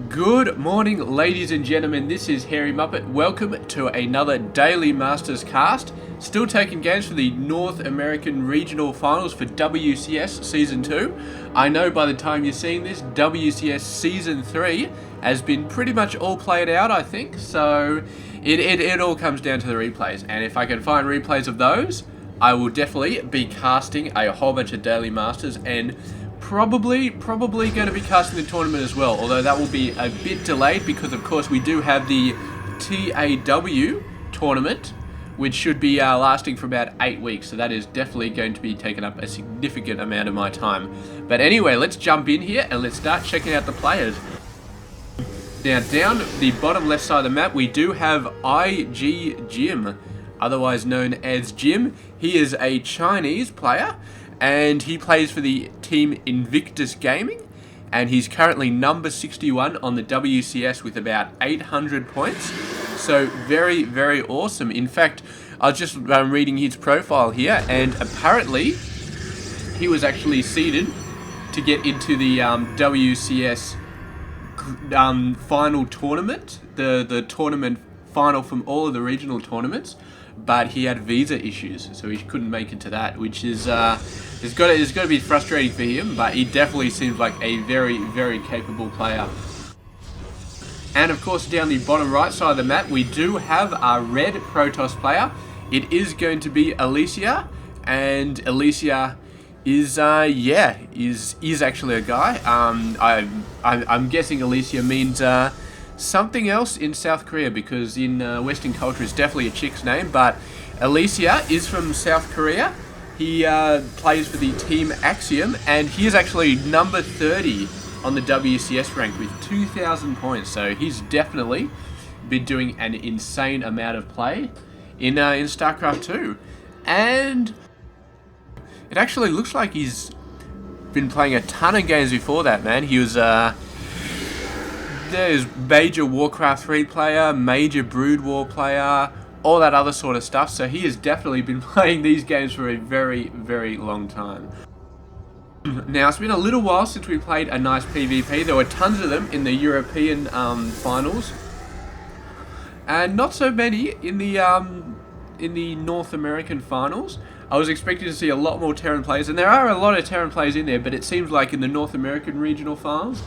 Good morning, ladies and gentlemen. This is Hairy Muppet. Welcome to another Daily Masters cast. Still taking games for the North American Regional Finals for WCS Season 2. I know by the time you're seeing this, WCS Season 3 has been pretty much all played out, I think. So it all comes down to the replays. And if I can find replays of those, I will definitely be casting a whole bunch of Daily Masters and probably going to be casting the tournament as well, although that will be a bit delayed because of course we do have the TAW tournament, which should be lasting for about 8 weeks, so that is definitely going to be taking up a significant amount of my time. But anyway, let's jump in here and let's start checking out the players. Now down the bottom left side of the map we do have IG Jim, otherwise known as Jim. He is a Chinese player and he plays for the team Invictus Gaming, and he's currently number 61 on the WCS with about 800 points. So very awesome. In fact, I was just reading his profile here, and apparently he was actually seeded to get into the WCS final tournament, the tournament final from all of the regional tournaments, but he had visa issues, so he couldn't make it to that, which is it's got to be frustrating for him. But he definitely seems like a very capable player. And of course, down the bottom right side of the map, we do have our red Protoss player. It is going to be Alicia, and Alicia is actually a guy. I'm guessing Alicia means something else in South Korea, because in Western culture it's definitely a chick's name, but Alicia is from South Korea. He plays for the team Axiom, and he is actually number 30 on the WCS rank with 2,000 points, so he's definitely been doing an insane amount of play in Starcraft 2. And it actually looks like he's been playing a ton of games before that, man. He was there's major Warcraft 3 player, major Brood War player, all that other sort of stuff. So he has definitely been playing these games for a very long time. Now, it's been a little while since we played a nice PvP. There were tons of them in the European finals, and not so many in the North American finals. I was expecting to see a lot more Terran players, and there are a lot of Terran players in there, but it seems like in the North American regional finals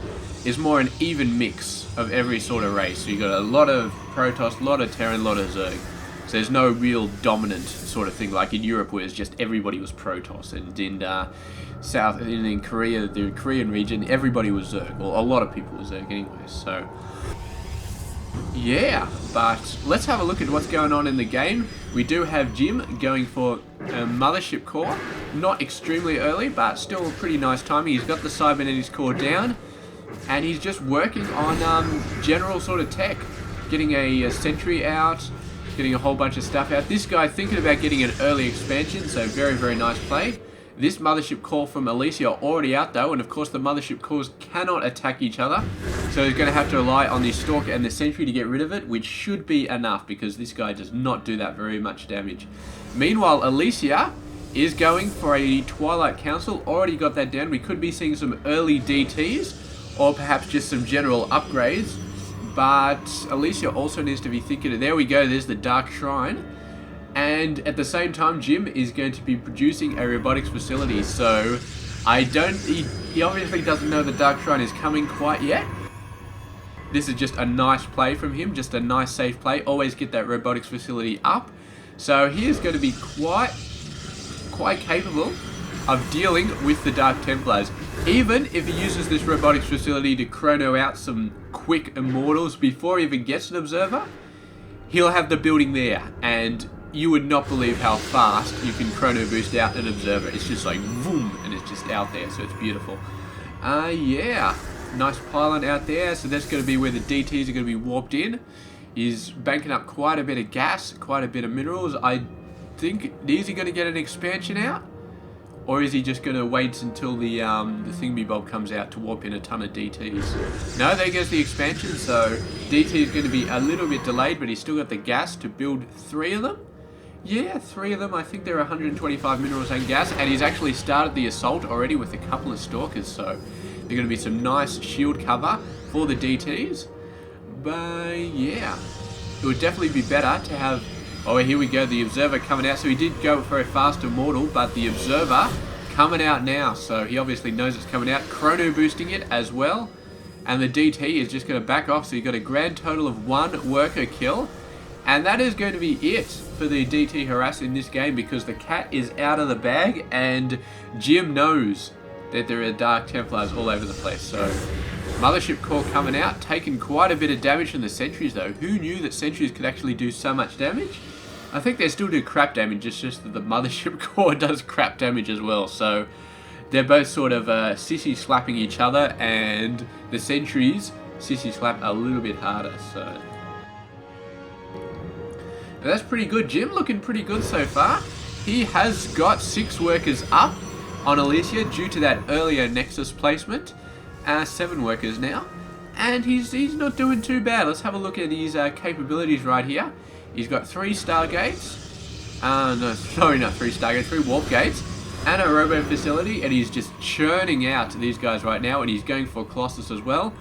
is more an even mix of every sort of race. So you got a lot of Protoss, a lot of Terran, a lot of Zerg. So there's no real dominant sort of thing like in Europe, where it's just everybody was Protoss, and in Korea, the Korean region, everybody was Zerg. Well, a lot of people were Zerg anyway. So yeah, but let's have a look at what's going on in the game. We do have Jim going for a Mothership core. Not extremely early, but still a pretty nice timing. He's got the Cybernetics core down, and he's just working on general sort of tech. Getting a sentry out, getting a whole bunch of stuff out. This guy thinking about getting an early expansion, so very nice play. This Mothership core from Alicia already out though, and of course the Mothership cores cannot attack each other, so he's going to have to rely on the Stalker and the Sentry to get rid of it, which should be enough because this guy does not do that very much damage. Meanwhile, Alicia is going for a Twilight Council, already got that down. We could be seeing some early DTs, or perhaps just some general upgrades, but Alicia also needs to be thinking, there we go, there's the Dark Shrine. And at the same time, Jim is going to be producing a robotics facility, so he obviously doesn't know the Dark Shrine is coming quite yet. This is just a nice play from him, just a nice safe play. Always get that robotics facility up. So he is going to be quite capable of dealing with the Dark Templars. Even if he uses this robotics facility to chrono out some quick immortals before he even gets an observer, he'll have the building there, and you would not believe how fast you can chrono boost out an observer. It's just like boom, and it's just out there, so it's beautiful. Yeah, nice pylon out there, so that's going to be where the DTs are going to be warped in. He's banking up quite a bit of gas, quite a bit of minerals. I think, is he going to get an expansion out? Or is he just going to wait until the Thingy-Bob comes out to warp in a ton of DTs? No, there goes the expansion, so DT is going to be a little bit delayed, but he's still got the gas to build 3 of them. Yeah, 3 of them. I think there are 125 minerals and gas, and he's actually started the assault already with a couple of Stalkers, so there's going to be some nice shield cover for the DTs. But yeah, it would definitely be better to have... Oh, here we go, the Observer coming out. So he did go for a fast Immortal, but the Observer coming out now. So he obviously knows it's coming out. Chrono boosting it as well. And the DT is just going to back off. So you've got a grand total of 1 worker kill. And that is going to be it for the DT harass in this game, because the cat is out of the bag and Jim knows that there are Dark Templars all over the place. So Mothership Core coming out, taking quite a bit of damage from the sentries though. Who knew that sentries could actually do so much damage? I think they still do crap damage, it's just that the Mothership Core does crap damage as well. So they're both sort of sissy slapping each other, and the sentries sissy slap a little bit harder. So that's pretty good. Jim looking pretty good so far. He has got 6 workers up on Alicia due to that earlier Nexus placement. 7 workers now, and he's not doing too bad. Let's have a look at his capabilities right here. He's got 3 Stargates, no, sorry, not 3 Stargates, 3 Warp Gates, and a Robo Facility, and he's just churning out these guys right now, and he's going for Colossus as well.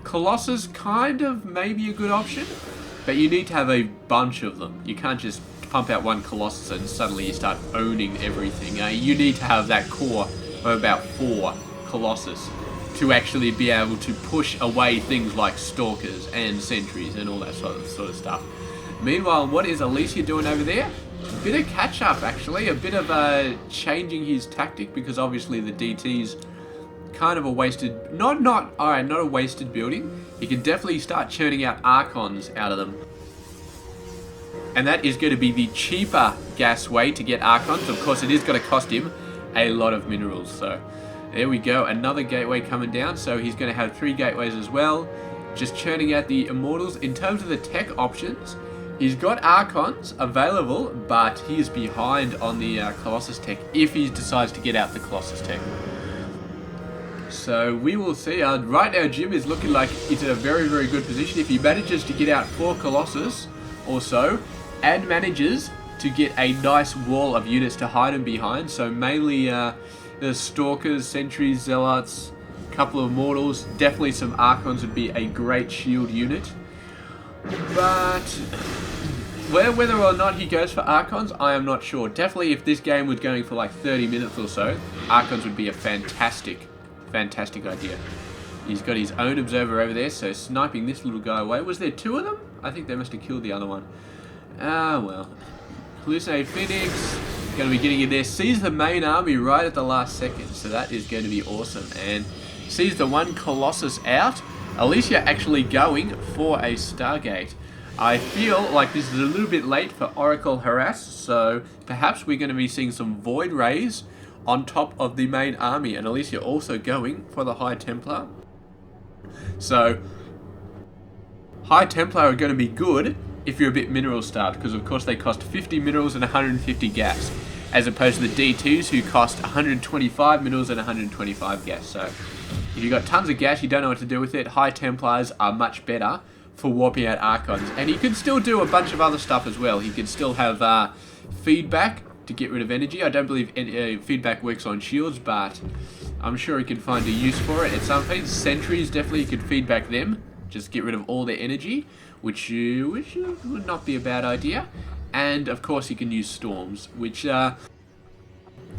Colossus kind of maybe a good option, but you need to have a bunch of them. You can't just pump out 1 Colossus and suddenly you start owning everything. You need to have that core of about 4 Colossus to actually be able to push away things like Stalkers and Sentries and all that sort of stuff. Meanwhile, what is Alicia doing over there? A bit of catch up actually, a bit of changing his tactic, because obviously the DT's kind of a wasted, not a wasted building. He can definitely start churning out Archons out of them. And that is going to be the cheaper gas way to get Archons. Of course, it is going to cost him a lot of minerals. So there we go, another gateway coming down. So he's going to have 3 gateways as well, just churning out the Immortals. In terms of the tech options, he's got Archons available, but he is behind on the Colossus tech if he decides to get out the Colossus tech. So we will see. Right now, Jim is looking like he's in a very, very good position. If he manages to get out 4 Colossus or so, and manages to get a nice wall of units to hide him behind, so mainly the Stalkers, Sentries, Zealots, a couple of Immortals, definitely some Archons would be a great shield unit. But whether or not he goes for Archons, I am not sure. Definitely if this game was going for like 30 minutes or so, Archons would be a fantastic idea. He's got his own Observer over there, so sniping this little guy away. Was there 2 of them? I think they must have killed the other one. Ah, well. Hallucinate Phoenix, going to be getting in there. Sees the main army right at the last second, so that is going to be awesome. And sees the 1 Colossus out. Alicia actually going for a Stargate. I feel like this is a little bit late for Oracle Harass, so perhaps we're going to be seeing some Void Rays on top of the main army. And Alicia also going for the High Templar. So High Templar are going to be good if you're a bit mineral starved, because of course they cost 50 minerals and 150 gas, as opposed to the D2s who cost 125 minerals and 125 gas. So if you've got tons of gas, you don't know what to do with it, High Templars are much better for warping out Archons. And he could still do a bunch of other stuff as well. He could still have feedback to get rid of energy. I don't believe feedback works on shields, but I'm sure he can find a use for it at some point. Sentries, definitely you could feedback them, just get rid of all their energy, which would not be a bad idea. And of course you can use Storms, which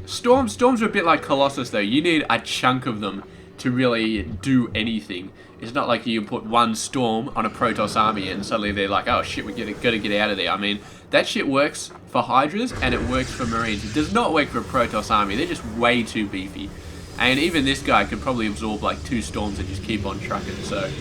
Storms are a bit like Colossus though. You need a chunk of them to really do anything. It's not like you can put 1 Storm on a Protoss army and suddenly they're like, oh shit, we gotta get out of there. I mean, that shit works for Hydras and it works for Marines. It does not work for a Protoss army. They're just way too beefy. And even this guy could probably absorb like 2 Storms and just keep on trucking. So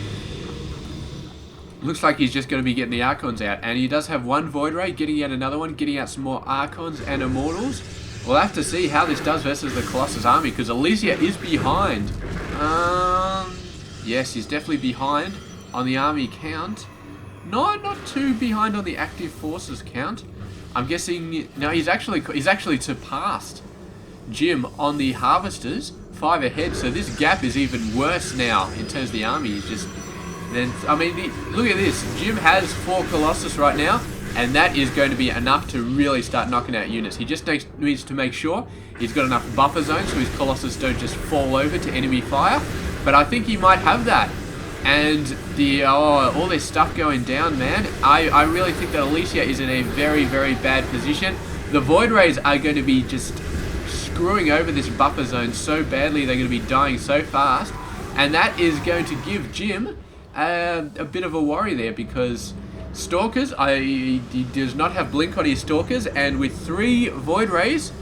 looks like he's just going to be getting the Archons out. And he does have 1 Void Ray, getting out another one, getting out some more Archons and Immortals. We'll have to see how this does versus the Colossus army, because Alicia is behind. Yes, he's definitely behind on the army count. No, not too behind on the active forces count. I'm guessing, no, he's actually surpassed Jim on the Harvesters, 5 ahead. So this gap is even worse now in terms of the army. He's just, I mean, look at this. Jim has 4 Colossus right now, and that is going to be enough to really start knocking out units. He just needs to make sure he's got enough buffer zones so his Colossus don't just fall over to enemy fire. But I think he might have that. And the all this stuff going down, man. I really think that Alicia is in a very, very bad position. The Void Rays are going to be just screwing over this buffer zone so badly. They're going to be dying so fast. And that is going to give Jim a bit of a worry there, because Stalkers, he does not have Blink on his Stalkers, and with 3 Void Rays,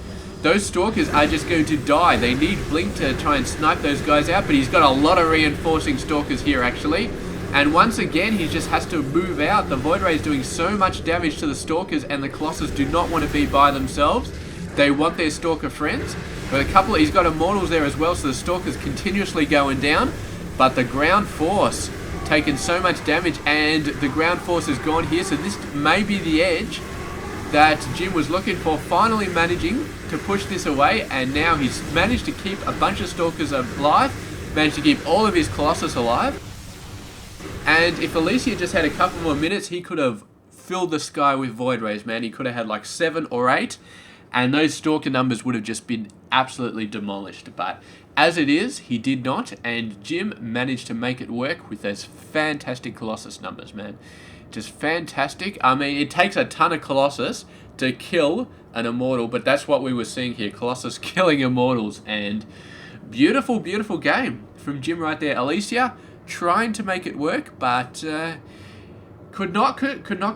those Stalkers are just going to die. They need Blink to try and snipe those guys out, but he's got a lot of reinforcing Stalkers here, actually. And once again, he just has to move out. The Void Ray is doing so much damage to the Stalkers, and the Colossus do not want to be by themselves. They want their Stalker friends. But he's got Immortals there as well, so the Stalker's continuously going down. But the Ground Force taken so much damage, and the Ground Force is gone here, so this may be the edge that Jim was looking for, finally managing to push this away. And now he's managed to keep a bunch of Stalkers alive, managed to keep all of his Colossus alive. And if Alicia just had a couple more minutes, he could have filled the sky with Void Rays, man. He could have had like 7 or 8, and those Stalker numbers would have just been absolutely demolished. But as it is, he did not, and Jim managed to make it work with those fantastic Colossus numbers, man. Just fantastic. I mean, it takes a ton of Colossus to kill an Immortal, but that's what we were seeing here. Colossus killing Immortals, and beautiful, beautiful game from Jim right there. Alicia trying to make it work, but could not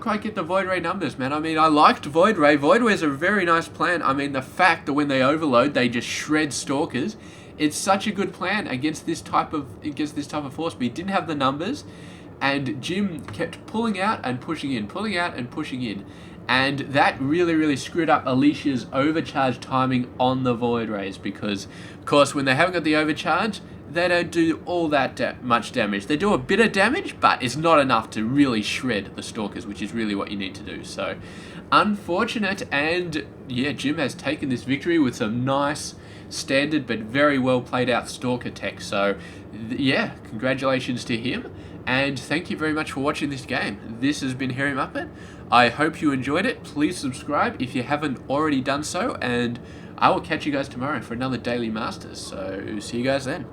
quite get the Void Ray numbers, man. I mean, I liked Void Ray. Void Ray is a very nice plan. I mean, the fact that when they overload, they just shred Stalkers. It's such a good plan against this type of force, but he didn't have the numbers, and Jim kept pulling out and pushing in, pulling out and pushing in, and that really, really screwed up Alicia's overcharge timing on the Void Rays, because, of course, when they haven't got the overcharge, they don't do all that much damage. They do a bit of damage, but it's not enough to really shred the Stalkers, which is really what you need to do. So, unfortunate, and yeah, Jim has taken this victory with some nice, standard, but very well played out Stalker tech. So, yeah, congratulations to him, and thank you very much for watching this game. This has been Hairy Muppet. I hope you enjoyed it. Please subscribe if you haven't already done so, and I will catch you guys tomorrow for another Daily Masters. So, see you guys then.